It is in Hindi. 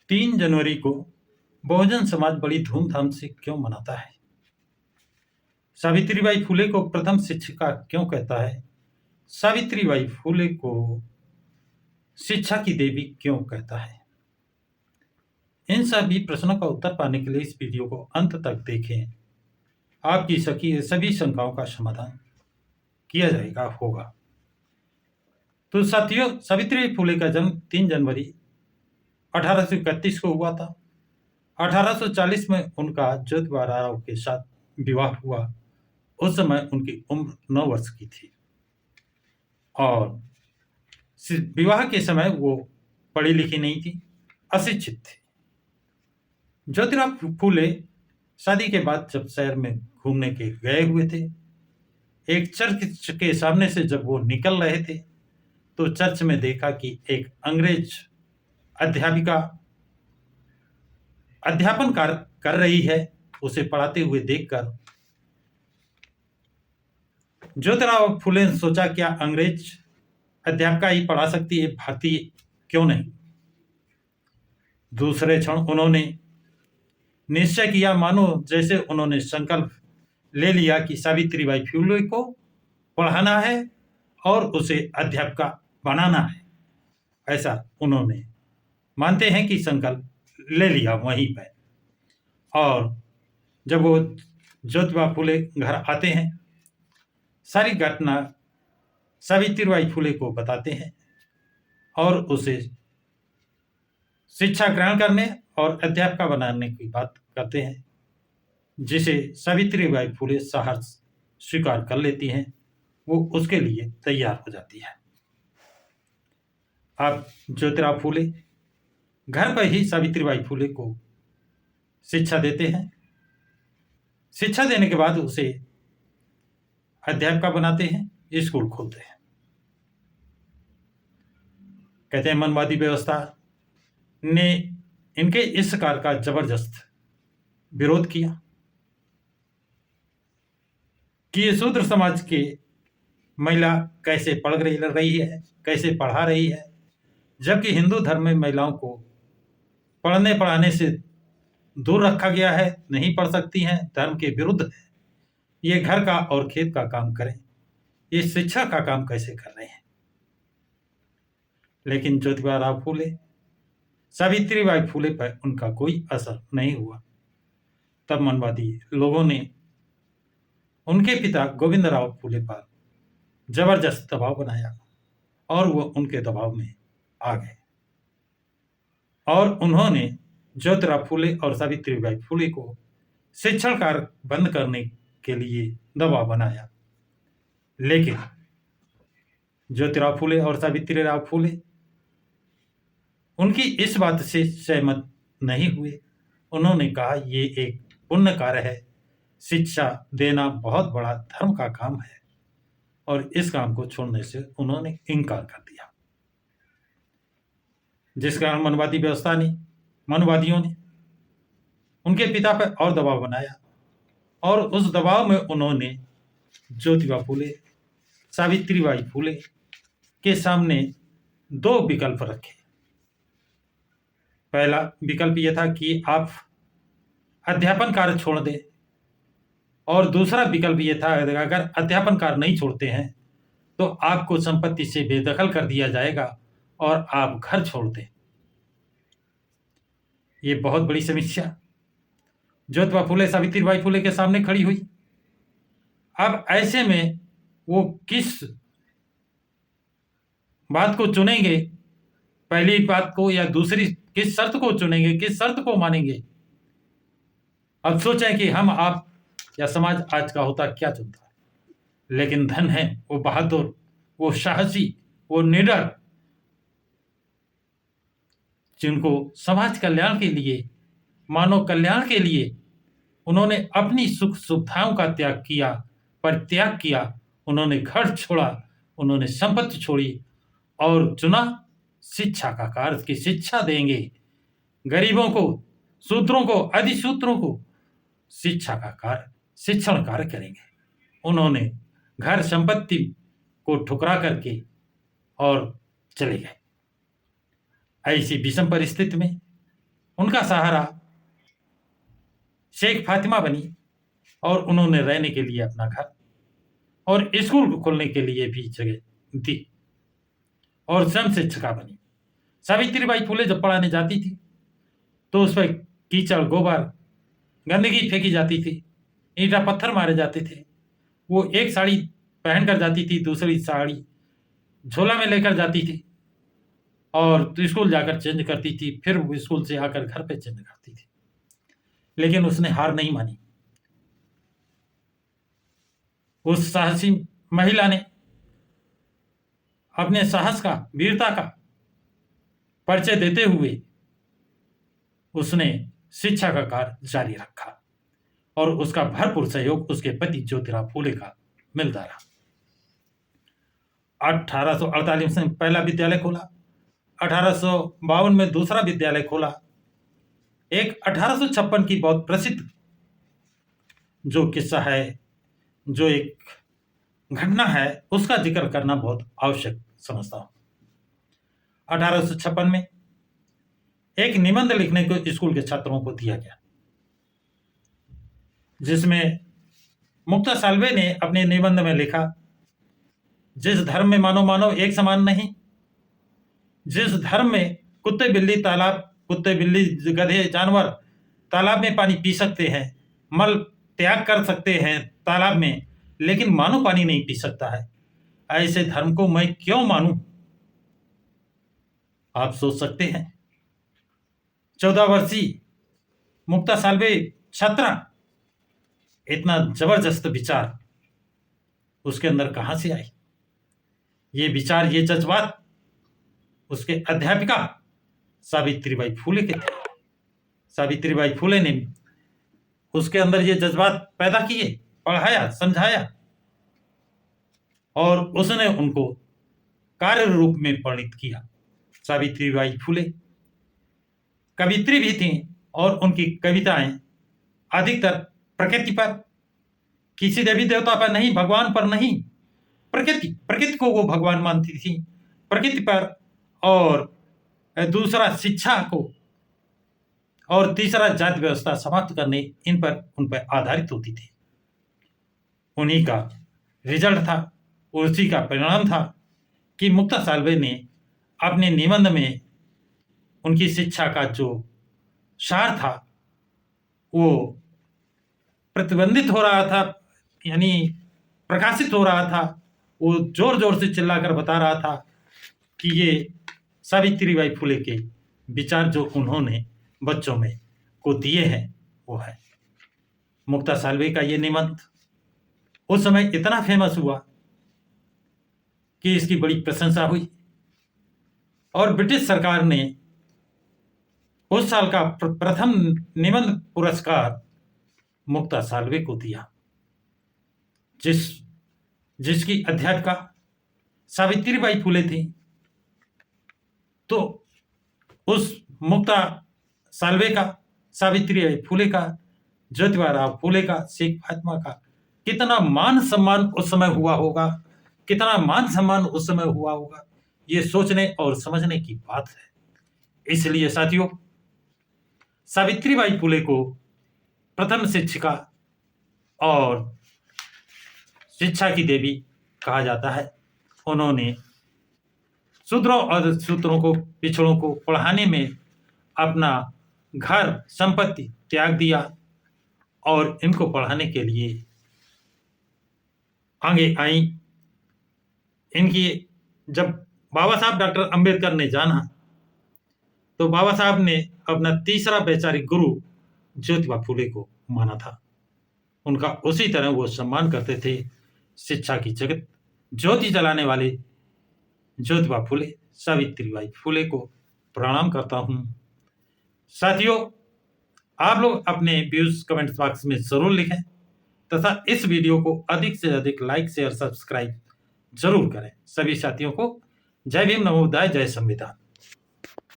3 जनवरी को बहुजन समाज बड़ी धूमधाम से क्यों मनाता है? सावित्रीबाई फुले को प्रथम शिक्षिका क्यों कहता है? सावित्रीबाई फुले को शिक्षा की देवी क्यों कहता है? इन सभी प्रश्नों का उत्तर पाने के लिए इस वीडियो को अंत तक देखें। आपकी सभी शंकाओं का समाधान किया जाएगा होगा। तो साथियों, सावित्रीबाई फुले का जन्म 3 जनवरी 1831 को हुआ था। 1840 में उनका ज्योतिबा राव के साथ विवाह हुआ। उस समय उनकी उम्र 9 वर्ष की थी और विवाह के समय वो पढ़ी लिखी नहीं थी, अशिक्षित थी। ज्योतिराव फुले शादी के बाद जब शहर में घूमने के गए हुए थे, एक चर्च के सामने से जब वो निकल रहे थे तो चर्च में देखा कि एक अंग्रेज अध्यापिका अध्यापन कार्य कर रही है। उसे पढ़ाते हुए देखकर ज्योतिराव फुले ने सोचा, क्या अंग्रेज अध्यापिका ही पढ़ा सकती है, भारतीय क्यों नहीं? दूसरे क्षण उन्होंने निश्चय किया, मानो जैसे उन्होंने संकल्प ले लिया कि सावित्रीबाई फुले को पढ़ाना है और उसे अध्यापिका बनाना है। ऐसा उन्होंने मानते हैं कि संकल्प ले लिया वहीं पर। और जब वो ज्योतिबा फुले घर आते हैं, सारी घटना सावित्रीबाई फुले को बताते हैं और उसे शिक्षा ग्रहण करने और अध्यापिका बनाने की बात करते हैं, जिसे सावित्रीबाई फुले सहर्ष स्वीकार कर लेती हैं। वो उसके लिए तैयार हो जाती है। अब ज्योतिराव फुले घर पर ही सावित्रीबाई फुले को शिक्षा देते हैं। शिक्षा देने के बाद उसे अध्यापिका बनाते हैं, स्कूल खोलते हैं। कहते हैं मनवादी व्यवस्था ने इनके इस कार्य का जबरदस्त विरोध किया कि ये शूद्र समाज के महिला कैसे पढ़ रही है, कैसे पढ़ा रही है, जबकि हिंदू धर्म में महिलाओं को पढ़ने पढ़ाने से दूर रखा गया है, नहीं पढ़ सकती हैं, धर्म के विरुद्ध है। ये घर का और खेत का काम करें, ये शिक्षा का काम कैसे कर रहे हैं? लेकिन ज्योतिबा राव फुले, सावित्रीबाई फुले पर उनका कोई असर नहीं हुआ। तब मनवादी लोगों ने उनके पिता गोविंदराव फुले पर जबरदस्त दबाव बनाया और वो उनके दबाव में आ गए और उन्होंने ज्योतिराव फुले और सावित्रीबाई फुले को शिक्षण कार्य बंद करने के लिए दबाव बनाया। लेकिन ज्योतिराव फुले और सावित्रीबाई फुले उनकी इस बात से सहमत नहीं हुए। उन्होंने कहा, ये एक पुण्य कार्य है, शिक्षा देना बहुत बड़ा धर्म का काम है, और इस काम को छोड़ने से उन्होंने इनकार कर दिया। जिस कारण मनवादियों ने उनके पिता पर और दबाव बनाया और उस दबाव में उन्होंने ज्योतिबा फुले, सावित्रीबाई फुले के सामने 2 विकल्प रखे। पहला विकल्प यह था कि आप अध्यापन कार्य छोड़ दें, और दूसरा विकल्प यह था, अगर अध्यापन कार्य नहीं छोड़ते हैं तो आपको संपत्ति से बेदखल कर दिया जाएगा और आप घर छोड़ दें। ये बहुत बड़ी समस्या ज्योतिबा फुले, सावित्रीबाई फुले के सामने खड़ी हुई। अब ऐसे में वो किस बात को चुनेंगे, पहली बात को या दूसरी, किस शर्त को चुनेंगे, किस शर्त को मानेंगे? अब सोचें कि हम, आप या समाज आज का होता क्या चुनता है? लेकिन धन है, वो बहादुर, वो साहसी, वो निडर, जिनको समाज कल्याण के लिए, मानव कल्याण के लिए उन्होंने अपनी सुख सुविधाओं का त्याग किया, परित्याग किया। उन्होंने घर छोड़ा, उन्होंने संपत्ति छोड़ी और चुना शिक्षा का कार्य की शिक्षा देंगे, गरीबों को, शूद्रों को, अधिशूद्रों को शिक्षा का कार्य, शिक्षण कार्य करेंगे। उन्होंने घर संपत्ति को ठुकरा करके और चले गए। ऐसी विषम परिस्थिति में उनका सहारा शेख फातिमा बनी और उन्होंने रहने के लिए अपना घर और स्कूल को खोलने के लिए भी जगह दी और स्वयं शिक्षिका बनी। सावित्रीबाई फुले जब पढ़ाने जाती थी तो उस पर कीचड़, गोबर, गंदगी फेंकी जाती थी, ईंटा पत्थर मारे जाते थे। वो एक साड़ी पहन कर जाती थी, दूसरी साड़ी झोला में लेकर जाती थी और तो स्कूल जाकर चेंज करती थी, फिर वो स्कूल से आकर घर पे चेंज करती थी। लेकिन उसने हार नहीं मानी। उस साहसी महिला ने अपने साहस का, वीरता का परिचय देते हुए उसने शिक्षा का कार्य जारी रखा और उसका भरपूर सहयोग उसके पति ज्योतिराव फूले का मिलता रहा। 1848 में पहला विद्यालय खोला, 1852 में दूसरा विद्यालय खोला। एक 1856 की बहुत प्रसिद्ध जो किस्सा है, जो एक घटना है, उसका जिक्र करना बहुत आवश्यक समझता हूं। 1856 में एक निबंध लिखने को स्कूल के छात्रों को दिया गया, जिसमें मुक्ता साल्वे ने अपने निबंध में लिखा, जिस धर्म में मानव मानव एक समान नहीं, जिस धर्म में कुत्ते बिल्ली गधे जानवर तालाब में पानी पी सकते हैं, मल त्याग कर सकते हैं तालाब में, लेकिन मानव पानी नहीं पी सकता है, ऐसे धर्म को मैं क्यों मानूं? आप सोच सकते हैं 14 वर्षीय मुक्ता साल्वे छात्रा, इतना जबरदस्त विचार उसके अंदर कहां से आई? ये विचार, ये जज्बात उसके अध्यापिका सावित्रीबाई फूले के थे। सावित्रीबाई फूले ने उसके अंदर ये जज्बात पैदा किए, पढ़ाया, समझाया और उसने उनको कार्य रूप में परिणित किया। सावित्रीबाई फूले कवित्री भी थी और उनकी कविताएं अधिकतर प्रकृति पर, किसी देवी देवता पर नहीं, भगवान पर नहीं, प्रकृति को वो भगवान मानती थी, प्रकृति पर, और दूसरा शिक्षा को, और तीसरा जाति व्यवस्था समाप्त करने, उन पर आधारित होती थी। उन्हीं का रिजल्ट था, उसी का परिणाम था कि मुक्ता साल्वे ने अपने निबंध में उनकी शिक्षा का जो सार था वो प्रतिबंधित हो रहा था, यानी प्रकाशित हो रहा था। वो जोर जोर से चिल्लाकर बता रहा था कि ये सावित्रीबाई फुले के विचार जो उन्होंने बच्चों में को दिए हैं वो है। मुक्ता साल्वे का ये निबंध उस समय इतना फेमस हुआ कि इसकी बड़ी प्रशंसा हुई और ब्रिटिश सरकार ने उस साल का प्रथम निबंध पुरस्कार मुक्ता साल्वे को दिया, जिसकी अध्यापिका सावित्रीबाई फुले थी। तो उस मुक्ता साल्वे का, सावित्रीबाई फुले का, ज्योतिबा फुले का, शेख फातिमा का कितना मान सम्मान उस समय हुआ होगा, कितना मान सम्मान उस समय हुआ होगा, ये सोचने और समझने की बात है। इसलिए साथियों, सावित्रीबाई फुले को प्रथम शिक्षिका और शिक्षा की देवी कहा जाता है। उन्होंने शूद्रों और शूद्रों को, पिछड़ों को पढ़ाने में अपना घर, संपत्ति त्याग दिया और इनको पढ़ाने के लिए आगे आई। इनकी जब बाबा साहब डॉक्टर अंबेडकर ने जाना तो बाबा साहब ने अपना तीसरा वैचारिक गुरु ज्योतिबा फुले को माना था। उनका उसी तरह वो सम्मान करते थे। शिक्षा की जगत ज्योति जलाने वाले ज्योतिबा फुले, सावित्रीबाई फुले को प्रणाम करता हूं। साथियों, आप लोग अपने व्यूज कमेंट बॉक्स में जरूर लिखें तथा इस वीडियो को अधिक से अधिक लाइक, शेयर, सब्सक्राइब जरूर करें। सभी साथियों को जय भीम, नमो बुद्धाय, जय संविधान।